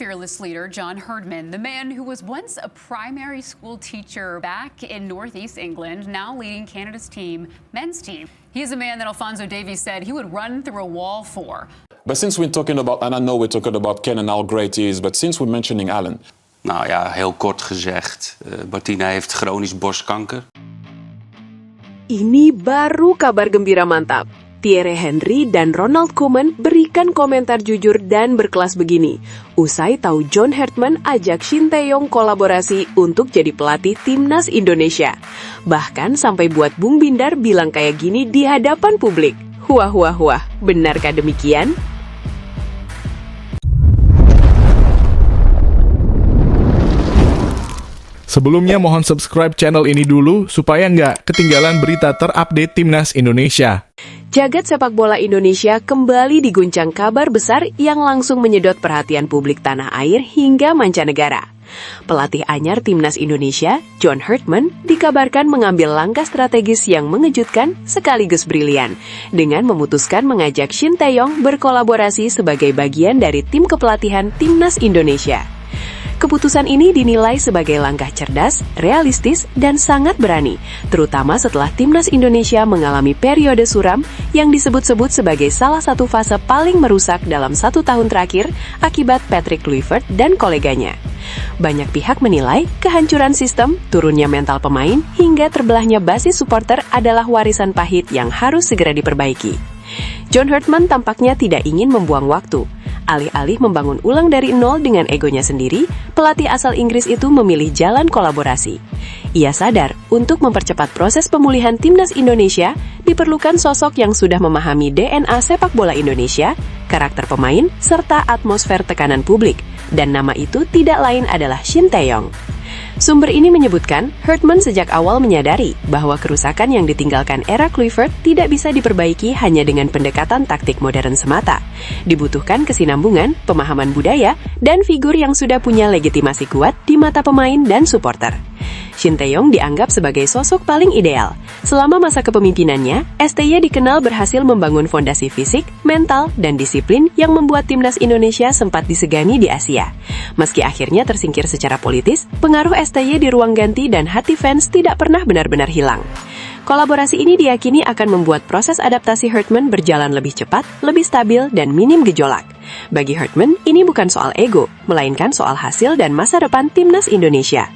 fearless leader, John Herdman, the man who was once a primary school teacher back in Northeast England, now leading Canada's men's team. He is a man that Alfonso Davies said he would run through a wall for. But since we're talking about, and I know we're talking about Ken and how great he is, but since we're mentioning Alan. Nou ja, heel kort gezegd, Martina heeft chronisch borstkanker. Ini baru kabar gembira mantap. Thierry Henry dan Ronald Koeman berikan komentar jujur dan berkelas begini. Usai tahu John Herdman ajak Shin Tae-yong kolaborasi untuk jadi pelatih timnas Indonesia. Bahkan sampai buat Bung Bindar bilang kayak gini di hadapan publik. Wah, benarkah demikian? Sebelumnya mohon subscribe channel ini dulu supaya nggak ketinggalan berita terupdate Timnas Indonesia. Jagat sepak bola Indonesia kembali diguncang kabar besar yang langsung menyedot perhatian publik tanah air hingga mancanegara. Pelatih anyar Timnas Indonesia, John Herdman, dikabarkan mengambil langkah strategis yang mengejutkan sekaligus brilian dengan memutuskan mengajak Shin Tae-yong berkolaborasi sebagai bagian dari tim kepelatihan Timnas Indonesia. Keputusan ini dinilai sebagai langkah cerdas, realistis, dan sangat berani, terutama setelah Timnas Indonesia mengalami periode suram yang disebut-sebut sebagai salah satu fase paling merusak dalam 1 tahun terakhir akibat Patrick Kluivert dan koleganya. Banyak pihak menilai kehancuran sistem, turunnya mental pemain, hingga terbelahnya basis supporter adalah warisan pahit yang harus segera diperbaiki. John Herdman tampaknya tidak ingin membuang waktu. Alih-alih membangun ulang dari nol dengan egonya sendiri, pelatih asal Inggris itu memilih jalan kolaborasi. Ia sadar, untuk mempercepat proses pemulihan Timnas Indonesia, diperlukan sosok yang sudah memahami DNA sepak bola Indonesia, karakter pemain, serta atmosfer tekanan publik. Dan nama itu tidak lain adalah Shin Tae-yong. Sumber ini menyebutkan, Herdman sejak awal menyadari bahwa kerusakan yang ditinggalkan era Kluivert tidak bisa diperbaiki hanya dengan pendekatan taktik modern semata. Dibutuhkan kesinambungan, pemahaman budaya, dan figur yang sudah punya legitimasi kuat di mata pemain dan supporter. Shin Tae-yong dianggap sebagai sosok paling ideal. Selama masa kepemimpinannya, STY dikenal berhasil membangun fondasi fisik, mental, dan disiplin yang membuat Timnas Indonesia sempat disegani di Asia. Meski akhirnya tersingkir secara politis, pengaruh STY di ruang ganti dan hati fans tidak pernah benar-benar hilang. Kolaborasi ini diyakini akan membuat proses adaptasi Herdman berjalan lebih cepat, lebih stabil, dan minim gejolak. Bagi Herdman, ini bukan soal ego, melainkan soal hasil dan masa depan Timnas Indonesia.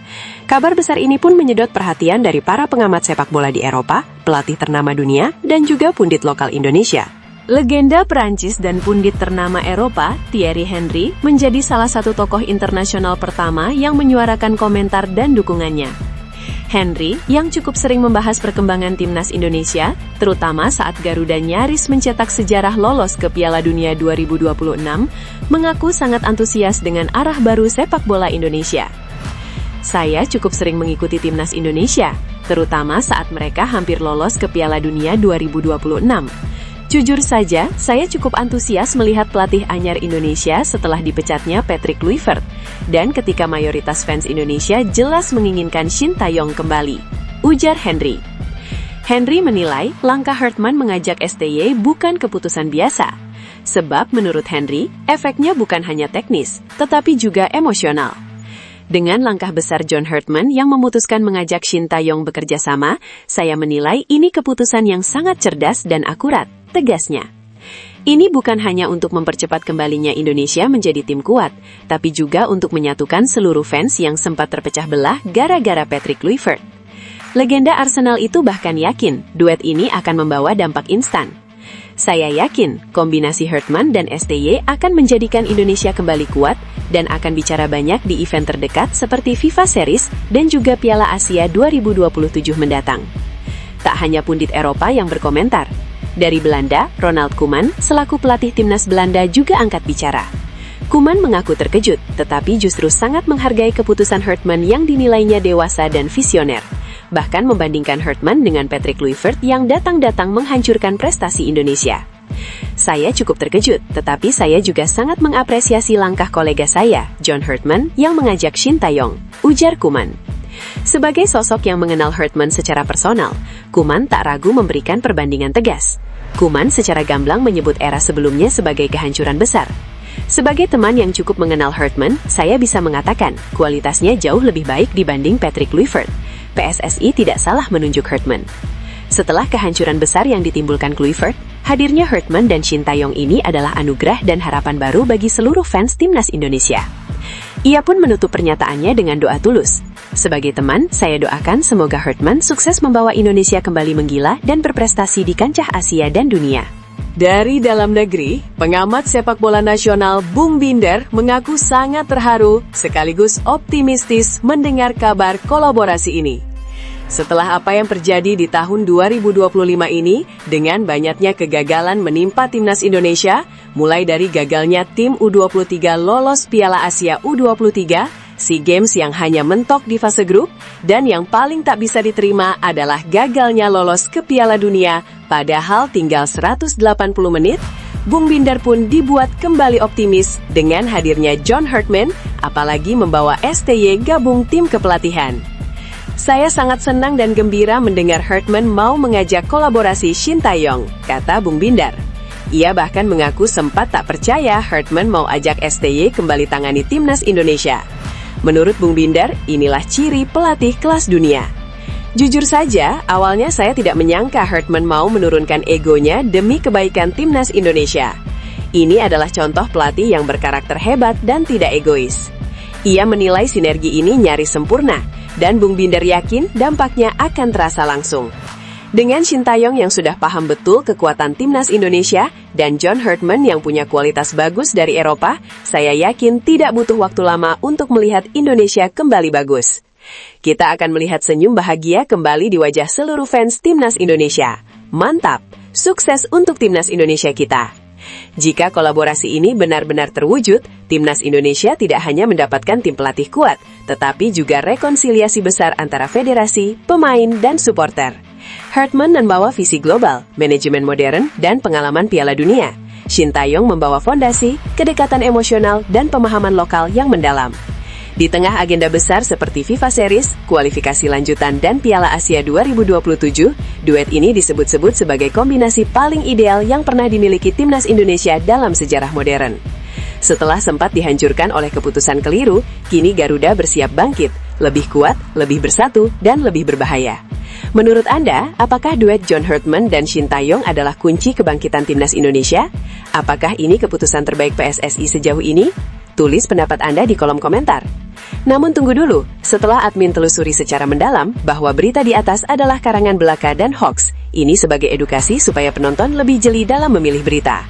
Kabar besar ini pun menyedot perhatian dari para pengamat sepak bola di Eropa, pelatih ternama dunia, dan juga pundit lokal Indonesia. Legenda Perancis dan pundit ternama Eropa, Thierry Henry, menjadi salah satu tokoh internasional pertama yang menyuarakan komentar dan dukungannya. Henry, yang cukup sering membahas perkembangan Timnas Indonesia, terutama saat Garuda nyaris mencetak sejarah lolos ke Piala Dunia 2026, mengaku sangat antusias dengan arah baru sepak bola Indonesia. Saya cukup sering mengikuti Timnas Indonesia, terutama saat mereka hampir lolos ke Piala Dunia 2026. Jujur saja, saya cukup antusias melihat pelatih anyar Indonesia setelah dipecatnya Patrick Kluivert, dan ketika mayoritas fans Indonesia jelas menginginkan Shin Tae-yong kembali, ujar Henry. Henry menilai langkah Herdman mengajak STY bukan keputusan biasa, sebab menurut Henry, efeknya bukan hanya teknis, tetapi juga emosional. Dengan langkah besar John Herdman yang memutuskan mengajak Shin Tae-yong bekerja sama, saya menilai ini keputusan yang sangat cerdas dan akurat, tegasnya. Ini bukan hanya untuk mempercepat kembalinya Indonesia menjadi tim kuat, tapi juga untuk menyatukan seluruh fans yang sempat terpecah belah gara-gara Patrick Kluivert. Legenda Arsenal itu bahkan yakin, duet ini akan membawa dampak instan. Saya yakin, kombinasi Herdman dan STY akan menjadikan Indonesia kembali kuat dan akan bicara banyak di event terdekat seperti FIFA Series dan juga Piala Asia 2027 mendatang. Tak hanya pundit Eropa yang berkomentar. Dari Belanda, Ronald Koeman, selaku pelatih timnas Belanda juga angkat bicara. Koeman mengaku terkejut, tetapi justru sangat menghargai keputusan Herdman yang dinilainya dewasa dan visioner. Bahkan membandingkan Herdman dengan Patrick Kluivert yang datang-datang menghancurkan prestasi Indonesia. Saya cukup terkejut, tetapi saya juga sangat mengapresiasi langkah kolega saya, John Herdman, yang mengajak Shin Tae-yong, ujar Koeman. Sebagai sosok yang mengenal Herdman secara personal, Koeman tak ragu memberikan perbandingan tegas. Koeman secara gamblang menyebut era sebelumnya sebagai kehancuran besar. Sebagai teman yang cukup mengenal Hartman, saya bisa mengatakan kualitasnya jauh lebih baik dibanding Patrick Kluivert. PSSI tidak salah menunjuk Hartman. Setelah kehancuran besar yang ditimbulkan Kluivert, hadirnya Hartman dan Shin Tae-yong ini adalah anugerah dan harapan baru bagi seluruh fans timnas Indonesia. Ia pun menutup pernyataannya dengan doa tulus. Sebagai teman, saya doakan semoga Hartman sukses membawa Indonesia kembali menggila dan berprestasi di kancah Asia dan dunia. Dari dalam negeri, pengamat sepak bola nasional Bung Binder mengaku sangat terharu sekaligus optimistis mendengar kabar kolaborasi ini. Setelah apa yang terjadi di tahun 2025 ini, dengan banyaknya kegagalan menimpa timnas Indonesia, mulai dari gagalnya tim U23 lolos Piala Asia U23, SEA Games yang hanya mentok di fase grup, dan yang paling tak bisa diterima adalah gagalnya lolos ke Piala Dunia, padahal tinggal 180 menit, Bung Binder pun dibuat kembali optimis dengan hadirnya John Hartman, apalagi membawa STY gabung tim kepelatihan. Saya sangat senang dan gembira mendengar Hartman mau mengajak kolaborasi Shin Tae-yong, kata Bung Binder. Ia bahkan mengaku sempat tak percaya Hartman mau ajak STY kembali tangani timnas Indonesia. Menurut Bung Binder, inilah ciri pelatih kelas dunia. Jujur saja, awalnya saya tidak menyangka Hartman mau menurunkan egonya demi kebaikan timnas Indonesia. Ini adalah contoh pelatih yang berkarakter hebat dan tidak egois. Ia menilai sinergi ini nyaris sempurna, dan Bung Binder yakin dampaknya akan terasa langsung. Dengan Shin Tae-yong yang sudah paham betul kekuatan timnas Indonesia dan John Hartman yang punya kualitas bagus dari Eropa, saya yakin tidak butuh waktu lama untuk melihat Indonesia kembali bagus. Kita akan melihat senyum bahagia kembali di wajah seluruh fans timnas Indonesia. Mantap! Sukses untuk timnas Indonesia kita! Jika kolaborasi ini benar-benar terwujud, timnas Indonesia tidak hanya mendapatkan tim pelatih kuat, tetapi juga rekonsiliasi besar antara federasi, pemain, dan supporter. Hartman membawa visi global, manajemen modern, dan pengalaman Piala Dunia. Shin Tae-yong membawa fondasi, kedekatan emosional, dan pemahaman lokal yang mendalam. Di tengah agenda besar seperti FIFA Series, kualifikasi lanjutan, dan Piala Asia 2027, duet ini disebut-sebut sebagai kombinasi paling ideal yang pernah dimiliki timnas Indonesia dalam sejarah modern. Setelah sempat dihancurkan oleh keputusan keliru, kini Garuda bersiap bangkit, lebih kuat, lebih bersatu, dan lebih berbahaya. Menurut Anda, apakah duet John Hartman dan Shin Tae-yong adalah kunci kebangkitan timnas Indonesia? Apakah ini keputusan terbaik PSSI sejauh ini? Tulis pendapat Anda di kolom komentar. Namun tunggu dulu, setelah admin telusuri secara mendalam bahwa berita di atas adalah karangan belaka dan hoax, ini sebagai edukasi supaya penonton lebih jeli dalam memilih berita.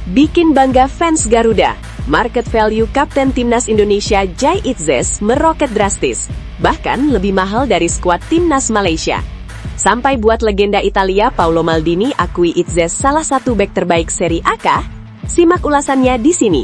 Bikin bangga fans Garuda, market value Kapten Timnas Indonesia Jai Itzes meroket drastis, bahkan lebih mahal dari skuad Timnas Malaysia. Sampai buat legenda Italia Paolo Maldini akui Itzes salah satu bek terbaik Serie A kah? Simak ulasannya di sini.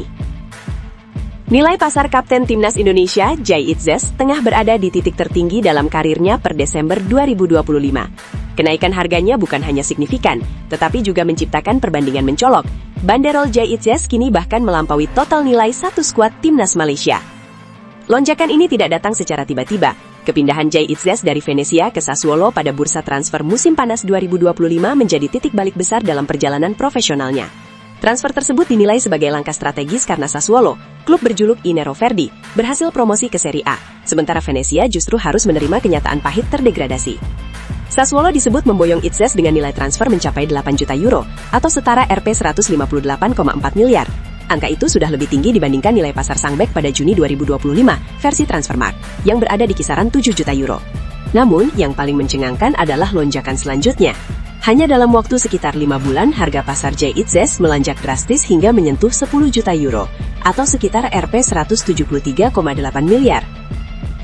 Nilai pasar Kapten Timnas Indonesia Jai Itzes tengah berada di titik tertinggi dalam karirnya per Desember 2025. Kenaikan harganya bukan hanya signifikan, tetapi juga menciptakan perbandingan mencolok. Banderol Jai Itzes kini bahkan melampaui total nilai satu skuad Timnas Malaysia. Lonjakan ini tidak datang secara tiba-tiba. Kepindahan Jai Itzes dari Venezia ke Sassuolo pada bursa transfer musim panas 2025 menjadi titik balik besar dalam perjalanan profesionalnya. Transfer tersebut dinilai sebagai langkah strategis karena Sassuolo, klub berjuluk I Nero Verdi, berhasil promosi ke Serie A, sementara Venezia justru harus menerima kenyataan pahit terdegradasi. Sassuolo disebut memboyong Itzes dengan nilai transfer mencapai 8 juta euro, atau setara Rp 158,4 miliar. Angka itu sudah lebih tinggi dibandingkan nilai pasar sang bek pada Juni 2025 versi Transfermarkt, yang berada di kisaran 7 juta euro. Namun, yang paling mencengangkan adalah lonjakan selanjutnya. Hanya dalam waktu sekitar 5 bulan, harga pasar Jai Itzes melonjak drastis hingga menyentuh 10 juta euro, atau sekitar Rp 173,8 miliar.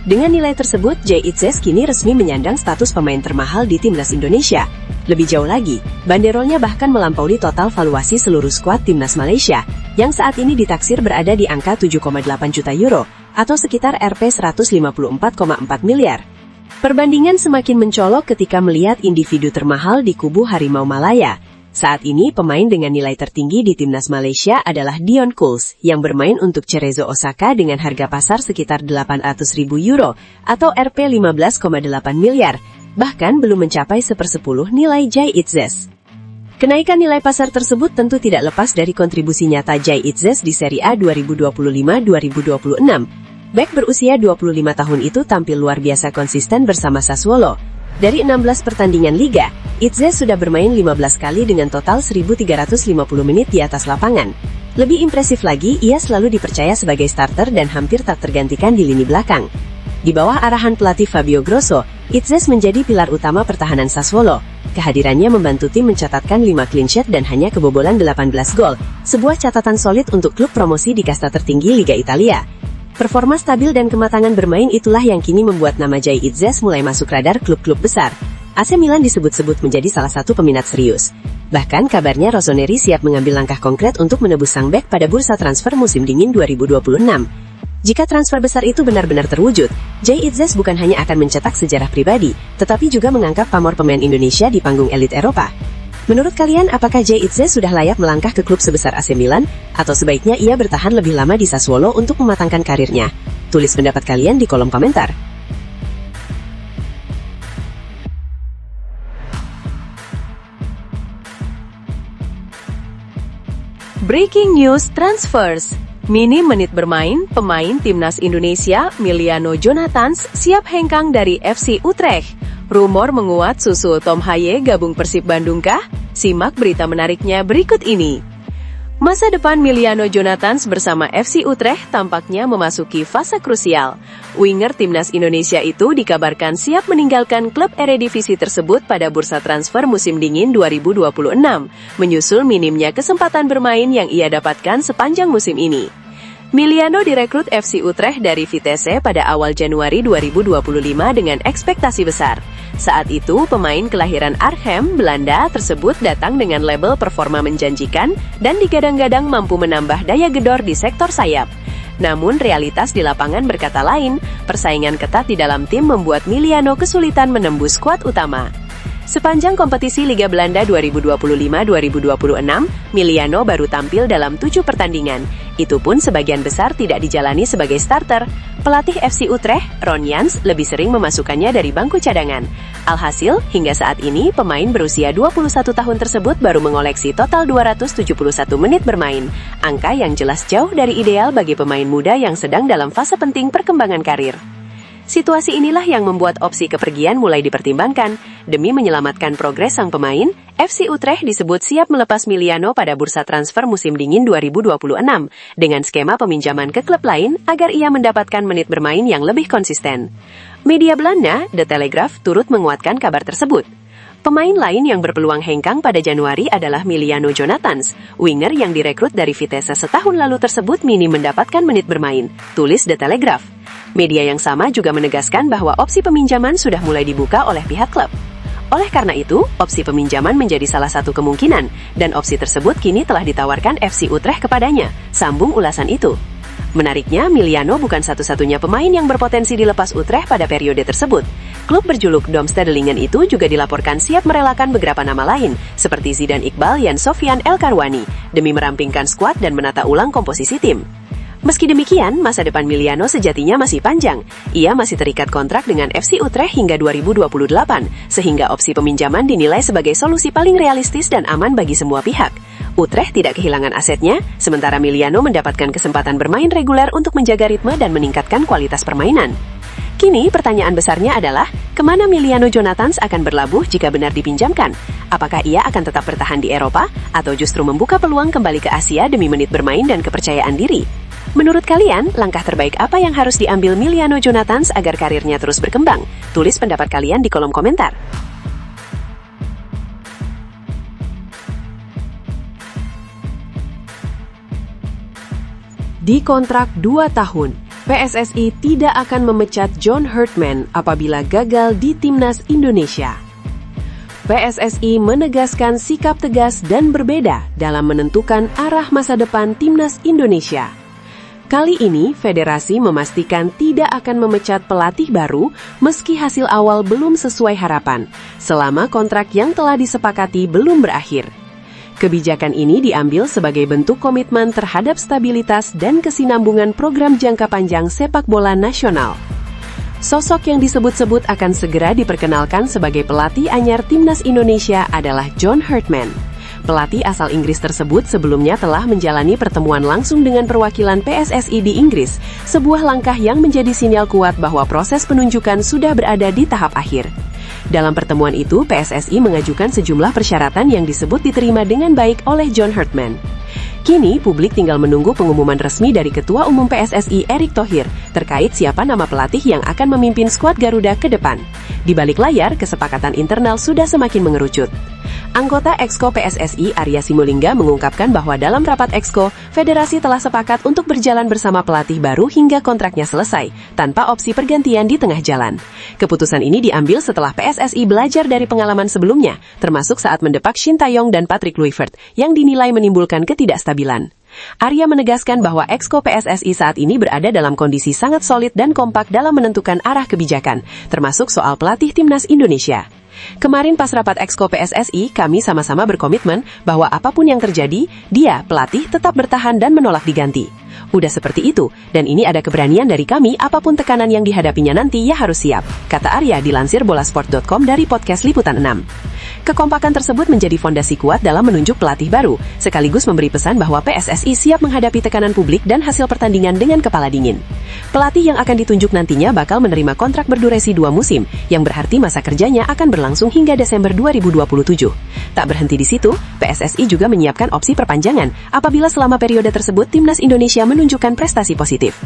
Dengan nilai tersebut, Jai Itzes kini resmi menyandang status pemain termahal di timnas Indonesia. Lebih jauh lagi, banderolnya bahkan melampaui total valuasi seluruh skuad timnas Malaysia, yang saat ini ditaksir berada di angka 7,8 juta euro, atau sekitar Rp 154,4 miliar. Perbandingan semakin mencolok ketika melihat individu termahal di kubu Harimau Malaya. Saat ini, pemain dengan nilai tertinggi di timnas Malaysia adalah Dion Kuls, yang bermain untuk Cerezo Osaka dengan harga pasar sekitar 800.000 euro, atau Rp 15,8 miliar, bahkan belum mencapai 1/10 nilai Jay Itzes. Kenaikan nilai pasar tersebut tentu tidak lepas dari kontribusi nyata Jay Itzes di Serie A 2025-2026. Bek berusia 25 tahun itu tampil luar biasa konsisten bersama Sassuolo. Dari 16 pertandingan Liga, Itzes sudah bermain 15 kali dengan total 1.350 menit di atas lapangan. Lebih impresif lagi, ia selalu dipercaya sebagai starter dan hampir tak tergantikan di lini belakang. Di bawah arahan pelatih Fabio Grosso, Itzes menjadi pilar utama pertahanan Sassuolo. Kehadirannya membantu tim mencatatkan 5 clean sheet dan hanya kebobolan 18 gol, sebuah catatan solid untuk klub promosi di kasta tertinggi Liga Italia. Performa stabil dan kematangan bermain itulah yang kini membuat nama Jay Itzes mulai masuk radar klub-klub besar. AC Milan disebut-sebut menjadi salah satu peminat serius. Bahkan kabarnya Rossoneri siap mengambil langkah konkret untuk menebus sang bek pada bursa transfer musim dingin 2026. Jika transfer besar itu benar-benar terwujud, Jay Itzes bukan hanya akan mencetak sejarah pribadi, tetapi juga mengangkat pamor pemain Indonesia di panggung elit Eropa. Menurut kalian, apakah Jay Itzes sudah layak melangkah ke klub sebesar AC Milan, atau sebaiknya ia bertahan lebih lama di Sassuolo untuk mematangkan karirnya? Tulis pendapat kalian di kolom komentar. Breaking news transfers. Minim menit bermain, pemain timnas Indonesia, Miliano Jonathans, siap hengkang dari FC Utrecht. Rumor menguat susul Tom Haye gabung Persib Bandung kah? Simak berita menariknya berikut ini. Masa depan Miliano Jonathans bersama FC Utrecht tampaknya memasuki fase krusial. Winger timnas Indonesia itu dikabarkan siap meninggalkan klub Eredivisie tersebut pada bursa transfer musim dingin 2026, menyusul minimnya kesempatan bermain yang ia dapatkan sepanjang musim ini. Miliano direkrut FC Utrecht dari Vitesse pada awal Januari 2025 dengan ekspektasi besar. Saat itu, pemain kelahiran Arnhem, Belanda tersebut datang dengan label performa menjanjikan dan digadang-gadang mampu menambah daya gedor di sektor sayap. Namun, realitas di lapangan berkata lain, persaingan ketat di dalam tim membuat Miliano kesulitan menembus skuad utama. Sepanjang kompetisi Liga Belanda 2025-2026, Miliano baru tampil dalam 7 pertandingan. Itu pun sebagian besar tidak dijalani sebagai starter. Pelatih FC Utrecht, Ron Jans, lebih sering memasukkannya dari bangku cadangan. Alhasil, hingga saat ini, pemain berusia 21 tahun tersebut baru mengoleksi total 271 menit bermain. Angka yang jelas jauh dari ideal bagi pemain muda yang sedang dalam fase penting perkembangan karir. Situasi inilah yang membuat opsi kepergian mulai dipertimbangkan. Demi menyelamatkan progres sang pemain, FC Utrecht disebut siap melepas Miliano pada bursa transfer musim dingin 2026 dengan skema peminjaman ke klub lain agar ia mendapatkan menit bermain yang lebih konsisten. Media Belanda, The Telegraph, turut menguatkan kabar tersebut. Pemain lain yang berpeluang hengkang pada Januari adalah Miliano Jonathans. Winger yang direkrut dari Vitesse setahun lalu tersebut minim mendapatkan menit bermain, tulis The Telegraph. Media yang sama juga menegaskan bahwa opsi peminjaman sudah mulai dibuka oleh pihak klub. Oleh karena itu, opsi peminjaman menjadi salah satu kemungkinan, dan opsi tersebut kini telah ditawarkan FC Utrecht kepadanya, sambung ulasan itu. Menariknya, Miliano bukan satu-satunya pemain yang berpotensi dilepas Utrecht pada periode tersebut. Klub berjuluk Domstedelingen itu juga dilaporkan siap merelakan beberapa nama lain, seperti Zidane Iqbal dan Sofian El Karouani, demi merampingkan skuad dan menata ulang komposisi tim. Meski demikian, masa depan Miliano sejatinya masih panjang. Ia masih terikat kontrak dengan FC Utrecht hingga 2028, sehingga opsi peminjaman dinilai sebagai solusi paling realistis dan aman bagi semua pihak. Utrecht tidak kehilangan asetnya, sementara Miliano mendapatkan kesempatan bermain reguler untuk menjaga ritme dan meningkatkan kualitas permainan. Kini, pertanyaan besarnya adalah, kemana Miliano Jonathans akan berlabuh jika benar dipinjamkan? Apakah ia akan tetap bertahan di Eropa, atau justru membuka peluang kembali ke Asia demi menit bermain dan kepercayaan diri? Menurut kalian, langkah terbaik apa yang harus diambil Miliano Jonathans agar karirnya terus berkembang? Tulis pendapat kalian di kolom komentar. Di kontrak 2 tahun, PSSI tidak akan memecat John Herdman apabila gagal di Timnas Indonesia. PSSI menegaskan sikap tegas dan berbeda dalam menentukan arah masa depan Timnas Indonesia. Kali ini, federasi memastikan tidak akan memecat pelatih baru meski hasil awal belum sesuai harapan, selama kontrak yang telah disepakati belum berakhir. Kebijakan ini diambil sebagai bentuk komitmen terhadap stabilitas dan kesinambungan program jangka panjang sepak bola nasional. Sosok yang disebut-sebut akan segera diperkenalkan sebagai pelatih anyar Timnas Indonesia adalah John Herdman. Pelatih asal Inggris tersebut sebelumnya telah menjalani pertemuan langsung dengan perwakilan PSSI di Inggris, sebuah langkah yang menjadi sinyal kuat bahwa proses penunjukan sudah berada di tahap akhir. Dalam pertemuan itu, PSSI mengajukan sejumlah persyaratan yang disebut diterima dengan baik oleh John Herdman. Kini, publik tinggal menunggu pengumuman resmi dari Ketua Umum PSSI Erick Thohir terkait siapa nama pelatih yang akan memimpin skuad Garuda ke depan. Di balik layar, kesepakatan internal sudah semakin mengerucut. Anggota Exco PSSI Arya Sinulinga mengungkapkan bahwa dalam rapat Exco, federasi telah sepakat untuk berjalan bersama pelatih baru hingga kontraknya selesai, tanpa opsi pergantian di tengah jalan. Keputusan ini diambil setelah PSSI belajar dari pengalaman sebelumnya, termasuk saat mendepak Shin Tae-yong dan Patrick Kluivert, yang dinilai menimbulkan ketidakstabilan. Arya menegaskan bahwa Exco PSSI saat ini berada dalam kondisi sangat solid dan kompak dalam menentukan arah kebijakan, termasuk soal pelatih Timnas Indonesia. Kemarin pas rapat Exco PSSI, kami sama-sama berkomitmen bahwa apapun yang terjadi, dia, pelatih, tetap bertahan dan menolak diganti. Udah seperti itu, dan ini ada keberanian dari kami, apapun tekanan yang dihadapinya nanti ya harus siap, kata Arya dilansir bolasport.com dari podcast Liputan 6. Kekompakan tersebut menjadi fondasi kuat dalam menunjuk pelatih baru, sekaligus memberi pesan bahwa PSSI siap menghadapi tekanan publik dan hasil pertandingan dengan kepala dingin. Pelatih yang akan ditunjuk nantinya bakal menerima kontrak berdurasi 2 musim, yang berarti masa kerjanya akan berlangsung hingga Desember 2027. Tak berhenti di situ, PSSI juga menyiapkan opsi perpanjangan apabila selama periode tersebut Timnas Indonesia menunjukkan prestasi positif.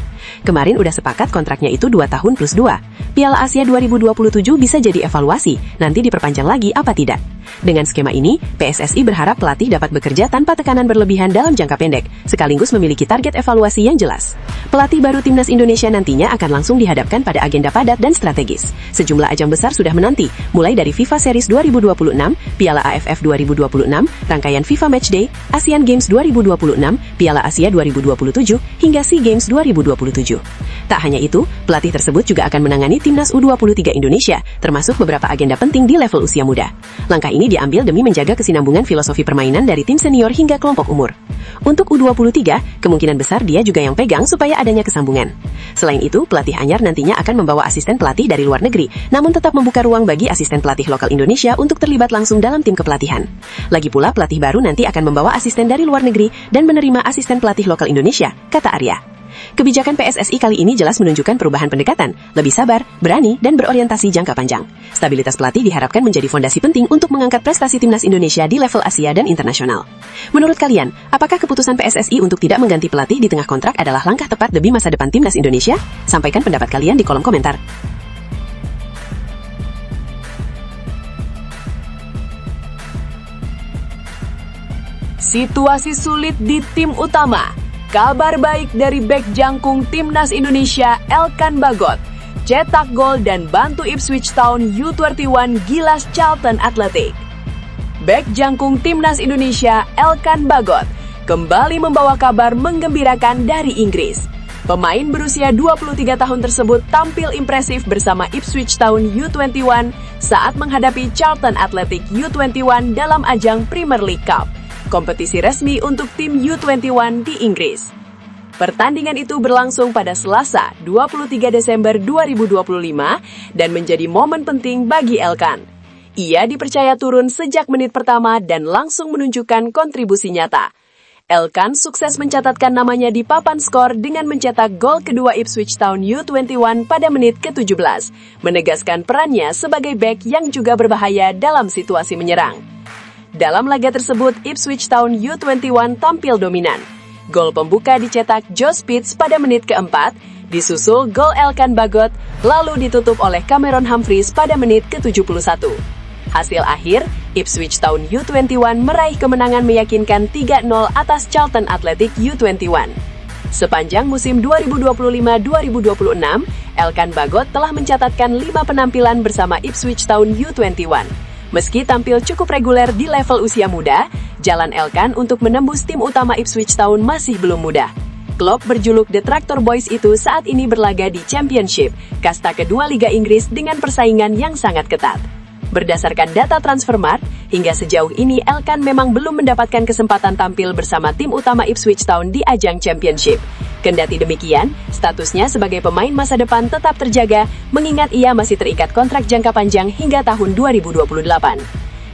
Kemarin udah sepakat kontraknya itu 2 tahun plus 2. Piala Asia 2027 bisa jadi evaluasi, nanti diperpanjang lagi apa tidak. Dengan skema ini, PSSI berharap pelatih dapat bekerja tanpa tekanan berlebihan dalam jangka pendek, sekaligus memiliki target evaluasi yang jelas. Pelatih baru Timnas Indonesia nantinya akan langsung dihadapkan pada agenda padat dan strategis. Sejumlah ajang besar sudah menanti, mulai dari FIFA Series 2026, Piala AFF 2026, rangkaian FIFA Matchday, Asian Games 2026, Piala Asia 2027, hingga SEA Games 2027. Tak hanya itu, pelatih tersebut juga akan menangani Timnas U23 Indonesia, termasuk beberapa agenda penting di level usia muda. Langkah ini diambil demi menjaga kesinambungan filosofi permainan dari tim senior hingga kelompok umur. Untuk U23, kemungkinan besar dia juga yang pegang supaya adanya kesambungan. Selain itu, pelatih anyar nantinya akan membawa asisten pelatih dari luar negeri, namun tetap membuka ruang bagi asisten pelatih lokal Indonesia untuk terlibat langsung dalam tim kepelatihan. Lagi pula, pelatih baru nanti akan membawa asisten dari luar negeri dan menerima asisten pelatih lokal Indonesia, kata Arya. Kebijakan PSSI kali ini jelas menunjukkan perubahan pendekatan, lebih sabar, berani, dan berorientasi jangka panjang. Stabilitas pelatih diharapkan menjadi fondasi penting untuk mengangkat prestasi Timnas Indonesia di level Asia dan internasional. Menurut kalian, apakah keputusan PSSI untuk tidak mengganti pelatih di tengah kontrak adalah langkah tepat demi masa depan Timnas Indonesia? Sampaikan pendapat kalian di kolom komentar. Situasi sulit di tim utama. Kabar baik dari bek jangkung Timnas Indonesia Elkan Bagot. Cetak gol dan bantu Ipswich Town U21 gilas Charlton Athletic. Bek jangkung Timnas Indonesia Elkan Bagot kembali membawa kabar menggembirakan dari Inggris. Pemain berusia 23 tahun tersebut tampil impresif bersama Ipswich Town U21 saat menghadapi Charlton Athletic U21 dalam ajang Premier League Cup, kompetisi resmi untuk tim U21 di Inggris. Pertandingan itu berlangsung pada Selasa, 23 Desember 2025 dan menjadi momen penting bagi Elkan. Ia dipercaya turun sejak menit pertama dan langsung menunjukkan kontribusi nyata. Elkan sukses mencatatkan namanya di papan skor dengan mencetak gol kedua Ipswich Town U21 pada menit ke-17, menegaskan perannya sebagai bek yang juga berbahaya dalam situasi menyerang. Dalam laga tersebut, Ipswich Town U21 tampil dominan. Gol pembuka dicetak Joe Spitz pada menit ke-4, disusul gol Elkan Bagot, lalu ditutup oleh Cameron Humphreys pada menit ke-71. Hasil akhir, Ipswich Town U21 meraih kemenangan meyakinkan 3-0 atas Charlton Athletic U21. Sepanjang musim 2025-2026, Elkan Bagot telah mencatatkan 5 penampilan bersama Ipswich Town U21. Meski tampil cukup reguler di level usia muda, jalan Elkan untuk menembus tim utama Ipswich Town masih belum mudah. Klub berjuluk The Tractor Boys itu saat ini berlaga di Championship, kasta kedua Liga Inggris dengan persaingan yang sangat ketat. Berdasarkan data Transfermarkt, hingga sejauh ini Elkan memang belum mendapatkan kesempatan tampil bersama tim utama Ipswich Town di ajang Championship. Kendati demikian, statusnya sebagai pemain masa depan tetap terjaga mengingat ia masih terikat kontrak jangka panjang hingga tahun 2028.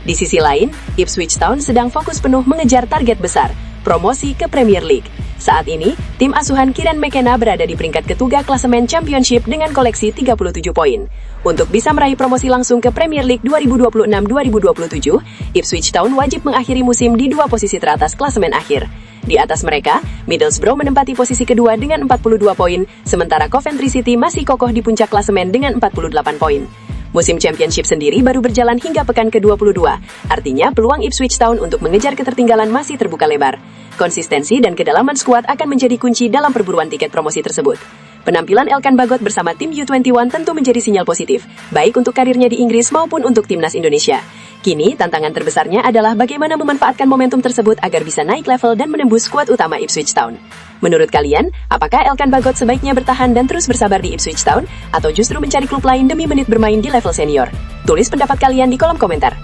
Di sisi lain, Ipswich Town sedang fokus penuh mengejar target besar, promosi ke Premier League. Saat ini, tim asuhan Kieran McKenna berada di peringkat ketiga klasemen Championship dengan koleksi 37 poin. Untuk bisa meraih promosi langsung ke Premier League 2026-2027, Ipswich Town wajib mengakhiri musim di dua posisi teratas klasemen akhir. Di atas mereka, Middlesbrough menempati posisi kedua dengan 42 poin, sementara Coventry City masih kokoh di puncak klasemen dengan 48 poin. Musim Championship sendiri baru berjalan hingga pekan ke-22, artinya peluang Ipswich Town untuk mengejar ketertinggalan masih terbuka lebar. Konsistensi dan kedalaman skuad akan menjadi kunci dalam perburuan tiket promosi tersebut. Penampilan Elkan Bagot bersama tim U21 tentu menjadi sinyal positif, baik untuk karirnya di Inggris maupun untuk timnas Indonesia. Kini, tantangan terbesarnya adalah bagaimana memanfaatkan momentum tersebut agar bisa naik level dan menembus skuad utama Ipswich Town. Menurut kalian, apakah Elkan Bagot sebaiknya bertahan dan terus bersabar di Ipswich Town, atau justru mencari klub lain demi menit bermain di level senior? Tulis pendapat kalian di kolom komentar.